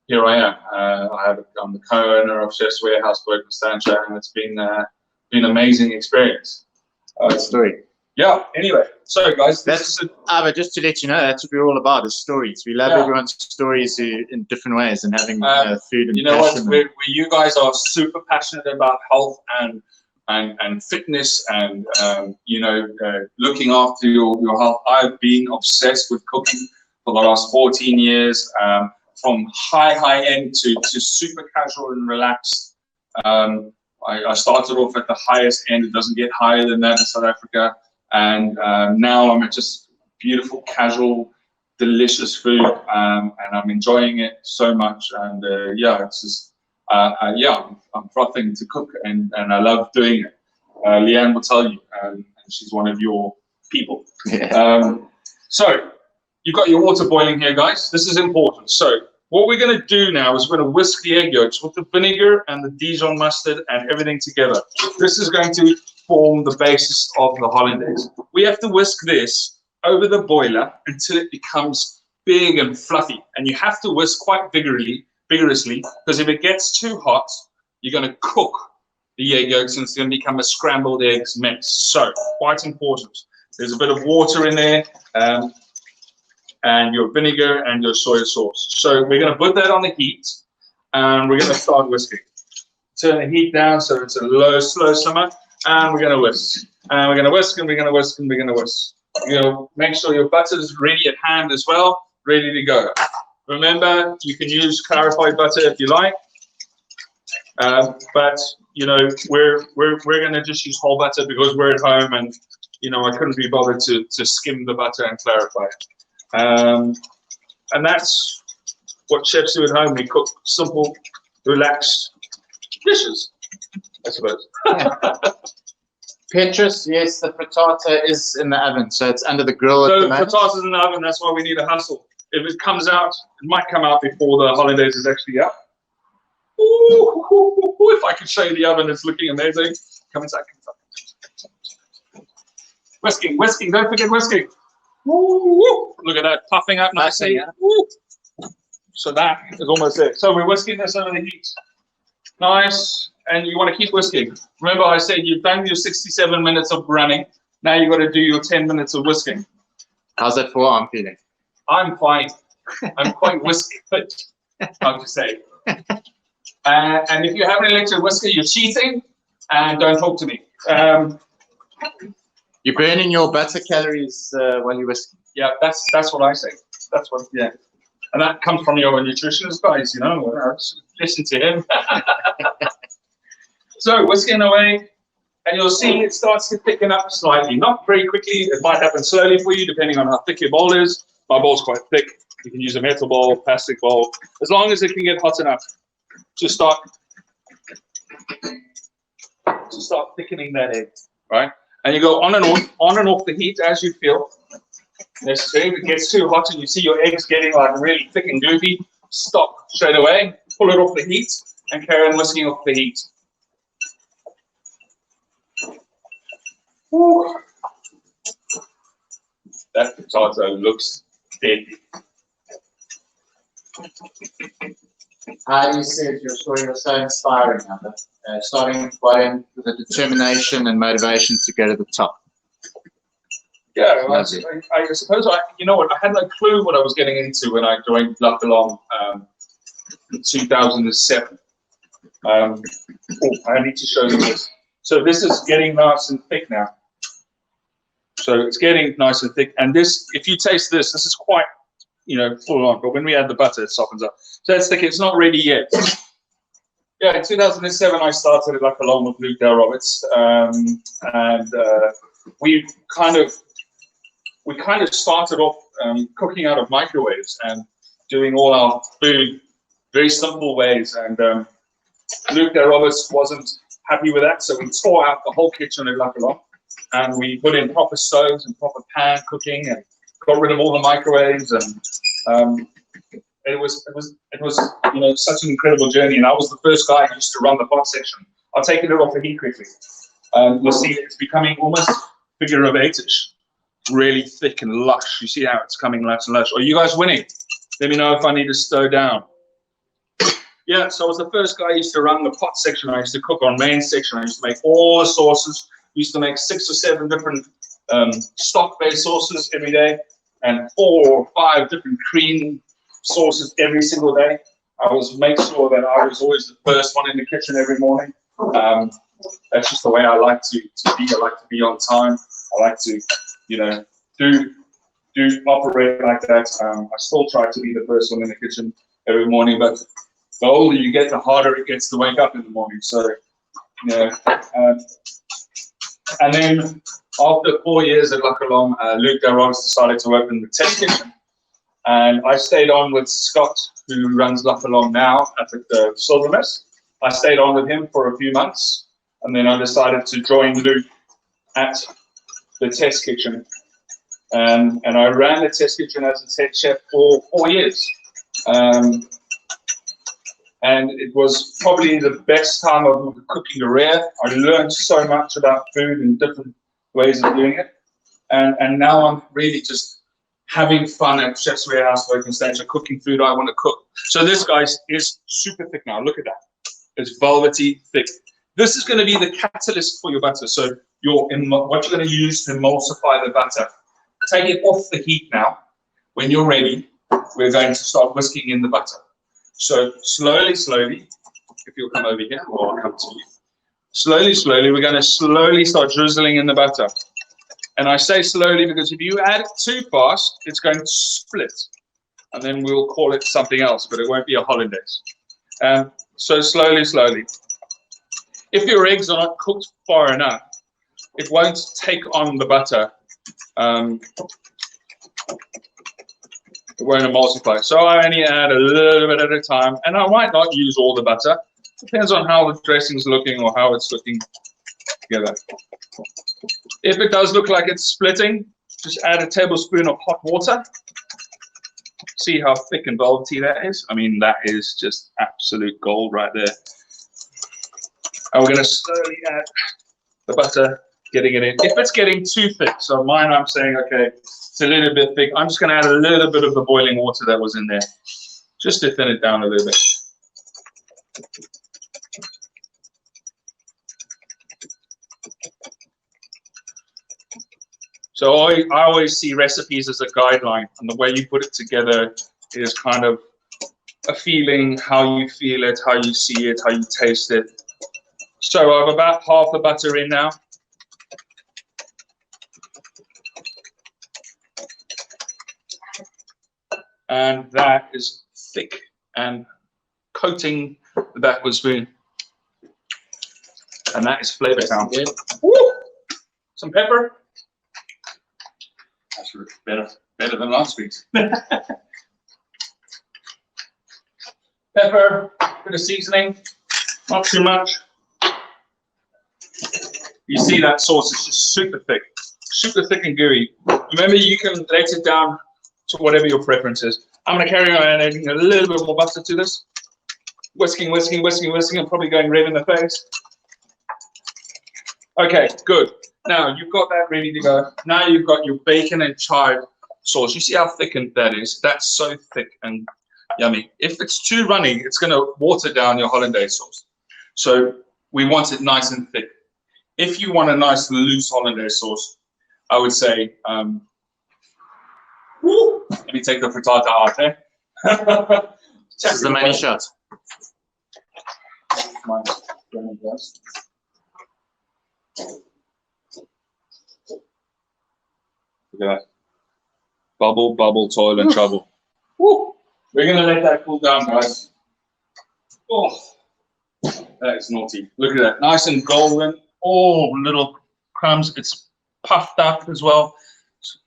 here I am. I'm the co-owner of Chef's Warehouse, Constantia, and it's been an amazing experience. Story. Yeah. Anyway, so guys, Ivor, just to let you know, that's what we're all about, is stories. We love everyone's stories in different ways, and having food and you know passion. what? You guys are super passionate about health and fitness, and you know, looking after your health. I've been obsessed with cooking for the last 14 years, from high end to super casual and relaxed. I started off at the highest end. It doesn't get higher than that in South Africa. And now I'm at just beautiful, casual, delicious food. And I'm enjoying it so much. And yeah, it's just, I'm frothing to cook, and I love doing it. Leanne will tell you, and she's one of your people. Yeah. So you've got your water boiling here, guys. This is important. So what we're going to do now is we're going to whisk the egg yolks with the vinegar and the Dijon mustard and everything together. This is going to form the basis of the Hollandaise. We have to whisk this over the boiler until it becomes big and fluffy. And you have to whisk quite vigorously, because if it gets too hot, you're going to cook the egg yolks, and it's going to become a scrambled eggs mess. So quite important. There's a bit of water in there. And your vinegar and your soy sauce. So we're going to put that on the heat, and we're going to start whisking. Turn the heat down so it's a slow simmer, and we're going to whisk. And we're going to whisk, and we're going to whisk, and we're going to whisk. You know, make sure your butter is ready at hand as well, ready to go. Remember, you can use clarified butter if you like, but you know, we're going to just use whole butter because we're at home, and you know, I couldn't be bothered to skim the butter and clarify it. And that's what chefs do at home. We cook simple, relaxed dishes, I suppose. Petrus, yes, the frittata is in the oven, so it's under the grill at the moment. Frittata's in the oven, that's why we need a hustle. If it comes out, it might come out before the Hollandaise is actually up. Ooh, if I could show you the oven, it's looking amazing. Come inside. Whisking, don't forget whisking. Woo, look at that, puffing up nicely. So that is almost there. So we're whisking this over the heat. Nice, and you want to keep whisking. Remember I said you've done your 67 minutes of running. Now you've got to do your 10 minutes of whisking. How's that for arm feeling? I'm fine. I'm quite whisky fit, I'll just say. And if you have an electric whisker, you're cheating, and don't talk to me. You're burning your butter calories while you're whisking. Yeah, that's what I say. That's what, yeah. And that comes from your nutritionist guys, you know. Listen to him. So whisking away, and you'll see it starts to thicken up slightly. Not very quickly. It might happen slowly for you, depending on how thick your bowl is. My bowl's quite thick. You can use a metal bowl, plastic bowl, as long as it can get hot enough to start thickening that egg, right? And you go on and off the heat as you feel necessary. If it gets too hot and you see your eggs getting like really thick and gloopy, stop straight away, pull it off the heat, and carry on whisking off the heat. Ooh. That potato looks deadly. How you said your story was so inspiring, Ivor. Starting at the bottom with a determination and motivation to go to the top. Yeah, I suppose you know what, I had no clue what I was getting into when I joined Luck Along in 2007. I need to show you this. So this is getting nice and thick now. So it's getting nice and thick, and this, if you taste this, this is quite, you know, full on. But when we add the butter, it softens up. So it's thick. It's not ready yet. Yeah, in 2007, I started it Luck Along with Luke Dale Roberts, and we kind of started off cooking out of microwaves and doing all our food very simple ways. And Luke Dale Roberts wasn't happy with that, so we tore out the whole kitchen at Luck Along, and we put in proper stoves and proper pan cooking, and got rid of all the microwaves, and it was you know, such an incredible journey. And I was the first guy who used to run the pot section. I'll take it off the heat quickly. You'll see it's becoming almost figure of 8-ish, really thick and lush. You see how it's coming lush and lush. Are you guys winning? Let me know if I need to slow down. Yeah, so I was the first guy who used to run the pot section. I used to cook on main section. I used to make all the sauces. I used to make 6 or 7 different stock-based sauces every day, and 4 or 5 different cream sauces every single day. I was make sure that I was always the first one in the kitchen every morning. That's just the way I like to be. I like to be on time. I like to, you know, do operate like that. I still try to be the first one in the kitchen every morning, but the older you get, the harder it gets to wake up in the morning. So, you know, and then after 4 years at Luck Along, Luke Dale Roberts decided to open the test kitchen. And I stayed on with Scott, who runs Luck Along now at the Silvermist. I stayed on with him for a few months, and then I decided to join Luke at the test kitchen. And I ran the test kitchen as a head chef for 4 years. And it was probably the best time of my cooking career. I learned so much about food and different ways of doing it. And now I'm really just having fun at Chef's Warehouse, Woking Stage, cooking food I want to cook. So this, guys, is super thick now. Look at that. It's velvety thick. This is going to be the catalyst for your butter. So what you're going to use to emulsify the butter. Take it off the heat now. When you're ready, we're going to start whisking in the butter. So slowly, if you'll come over here, or I'll come to you. Slowly, we're going to slowly start drizzling in the butter. And I say slowly because if you add it too fast, it's going to split. And then we'll call it something else, but it won't be a hollandaise. So slowly. If your eggs are not cooked far enough, it won't take on the butter. It won't emulsify. So I only add a little bit at a time, and I might not use all the butter. Depends on how the dressing's looking or how it's looking together. If it does look like it's splitting, just add a tablespoon of hot water. See how thick and velvety that is? I mean, that is just absolute gold right there. And we're going to slowly add the butter, getting it in. If it's getting too thick, so mine, I'm saying, okay, it's a little bit thick. I'm just going to add a little bit of the boiling water that was in there, just to thin it down a little bit. So I always see recipes as a guideline, and the way you put it together is kind of a feeling, how you feel it, how you see it, how you taste it. So I have about half the butter in now. And that is thick and coating the backward spoon. And that is flavor count. Woo! Some pepper. That's better than last week's. Pepper, bit of seasoning, not too much. You see that sauce is just super thick and gooey. Remember, you can let it down to whatever your preference is. I'm going to carry on adding a little bit more butter to this. Whisking, and probably going red in the face. Okay, good. Now you've got that ready to go. Now you've got your bacon and chive sauce. You see how thickened that is? That's so thick and yummy. If it's too runny, it's going to water down your hollandaise sauce. So we want it nice and thick. If you want a nice loose hollandaise sauce, I would say, let me take the frittata out, eh? This is the main shot. Look at that. Bubble, bubble, toilet trouble. Woo. We're going to let that cool down, guys. Oh, that is naughty. Look at that. Nice and golden. Oh, little crumbs. It's puffed up as well.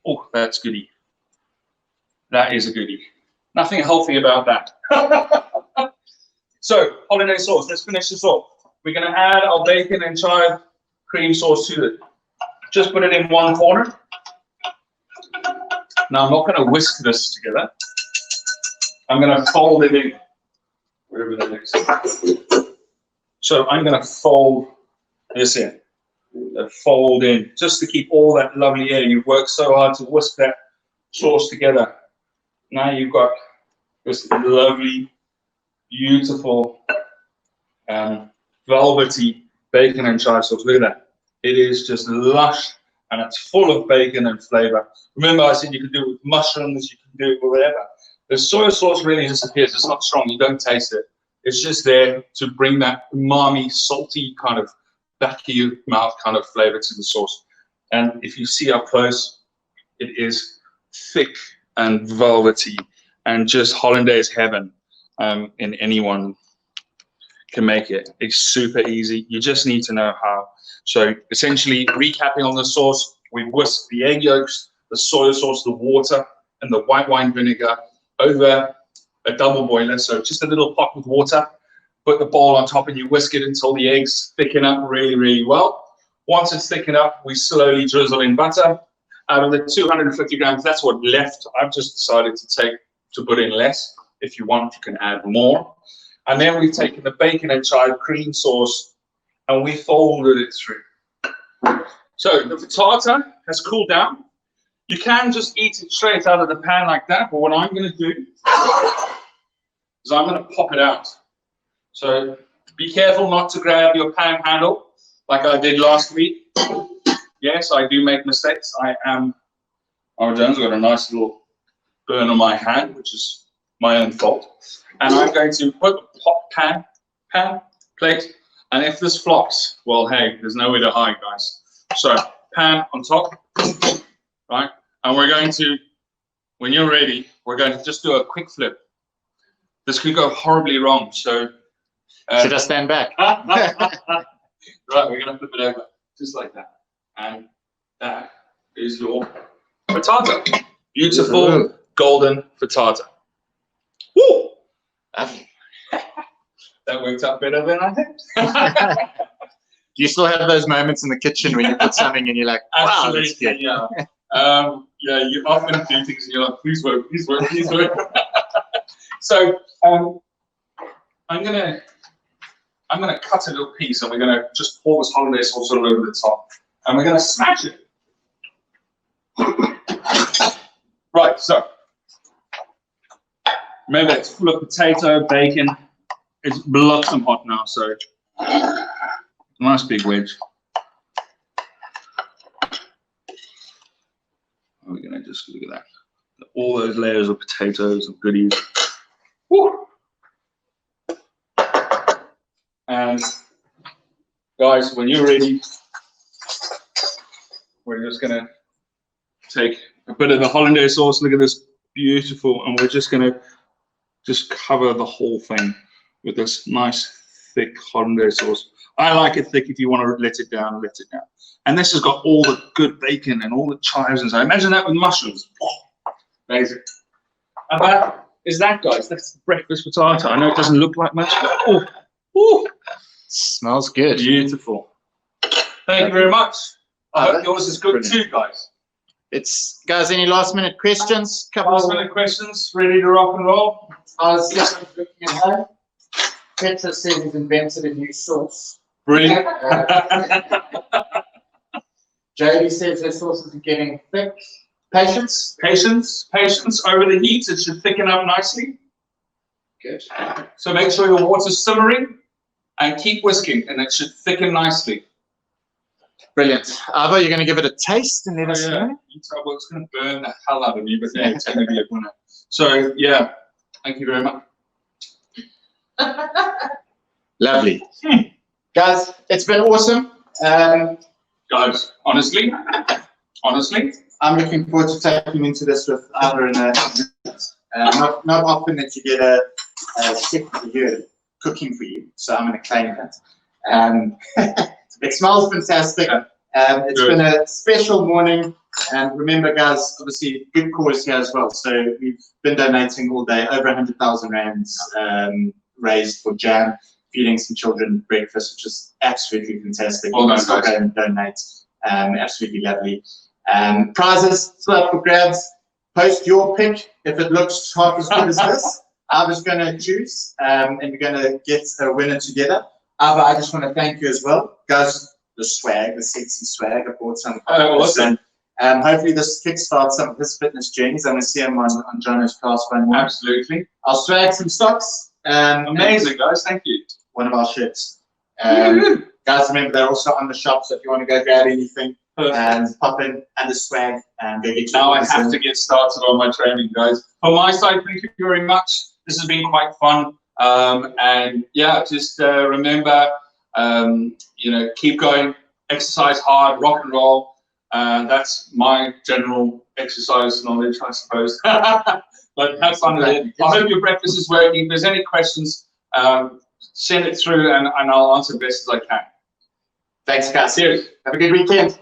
Oh, that's goody. That is a goodie. Nothing healthy about that. So, hollandaise sauce. Let's finish this off. We're going to add our bacon and chive cream sauce to it. Just put it in one corner. Now, I'm not going to whisk this together. I'm going to fold it in. Wherever that is. So, I'm going to fold this in. Fold in. Just to keep all that lovely air. You've worked so hard to whisk that sauce together. Now you've got this lovely, beautiful, velvety bacon and chive sauce. Look at that. It is just lush and it's full of bacon and flavor. Remember, I said you can do it with mushrooms, you can do it with whatever. The soy sauce really disappears. It's not strong. You don't taste it. It's just there to bring that umami, salty kind of back of your mouth kind of flavor to the sauce. And if you see up close, it is thick and velvety and just hollandaise heaven. And anyone can make it. It's super easy. You just need to know how. So essentially, recapping on the sauce, we whisk the egg yolks, the soy sauce, the water, and the white wine vinegar over a double boiler. So just a little pot with water. Put the bowl on top and you whisk it until the eggs thicken up really, really well. Once it's thickened up, we slowly drizzle in butter. Out of the 250 grams, that's what left. I've just decided to put in less. If you want, you can add more. And then we've taken the bacon and chive cream sauce and we folded it through. So the frittata has cooled down. You can just eat it straight out of the pan like that, but what I'm going to do is I'm going to pop it out. So be careful not to grab your pan handle like I did last week. Yes, I do make mistakes. I am Ivor Jones. I've got a nice little burn on my hand, which is my own fault. And I'm going to put the pot pan, plate, and if this flops, well, hey, there's nowhere to hide, guys. So pan on top, right? And we're going to, when you're ready, we're going to just do a quick flip. This could go horribly wrong, so. Should I stand back? Right, we're going to flip it over, just like that. And that is your frittata. Beautiful golden frittata. Woo! That worked out better than I think. Do you still have those moments in the kitchen when you put something and you're like, wow, that's good. Yeah. Yeah, you often do things and you're like, please work, please work, please work. So I'm gonna cut a little piece and we're gonna just pour this hollandaise sauce all over the top. And we're gonna smash it. Right, so remember it's full of potato, bacon. It's blossoming hot now, so nice big wedge. We're gonna just look at that. All those layers of potatoes and goodies. Woo. And guys, when you're ready, we're just gonna take a bit of the hollandaise sauce. Look at this, beautiful, and we're just gonna just cover the whole thing with this nice thick hollandaise sauce. I like it thick. If you want to let it down, let it down. And this has got all the good bacon and all the chives and so. Imagine that with mushrooms. Amazing. And that is that, guys. That's the breakfast frittata. I know it doesn't look like much, but oh, oh, smells good. Beautiful. Thank you very much. I hope yours is good too, guys. It's guys. Any last minute questions? Last minute questions. Ready to rock and roll? I was just looking at home. Petra says he's invented a new sauce. Brilliant. Jody says her sauces are getting thick. Patience. Patience over the heat. It should thicken up nicely. Good. So make sure your water's simmering and keep whisking and it should thicken nicely. Brilliant. Ivor, you're going to give it a taste and let us know? Well, it's going to burn the hell out of me, but yeah, it's going to be a winner. So, yeah, thank you very much. Lovely. Guys, it's been awesome. Guys, honestly, I'm looking forward to taking into this with Ivor and not often that you get a chef here cooking for you, so I'm going to claim that. It smells fantastic. It's been a special morning, and remember, guys, obviously good cause here as well. So we've been donating all day, over 100,000 rands raised for Jan, feeding some children breakfast, which is absolutely fantastic. Well done, Still guys. go and donate. Absolutely lovely. Prizes still up for grabs. Post your pick if it looks half as good as this. I was going to choose, and we're going to get a winner together. Ivor, I just want to thank you as well, guys. The swag, the sexy swag. I bought some. Awesome. Hopefully this kickstarts some of his fitness journeys. I'm going to see him on Jono's class one more. Absolutely. I'll swag some stocks. Amazing, guys. Thank you. One of our shirts. Guys, remember they're also on the shop, so if you want to go grab anything, and pop in and the swag and go get your Now I have to get started on my training, guys. From my side, thank you very much. This has been quite fun. And yeah, just remember, keep going, exercise hard, rock and roll. That's my general exercise knowledge, I suppose. But have fun with it. I hope your breakfast is working. If there's any questions, send it through and I'll answer best as I can. Thanks, guys. Cheers. Have a good weekend.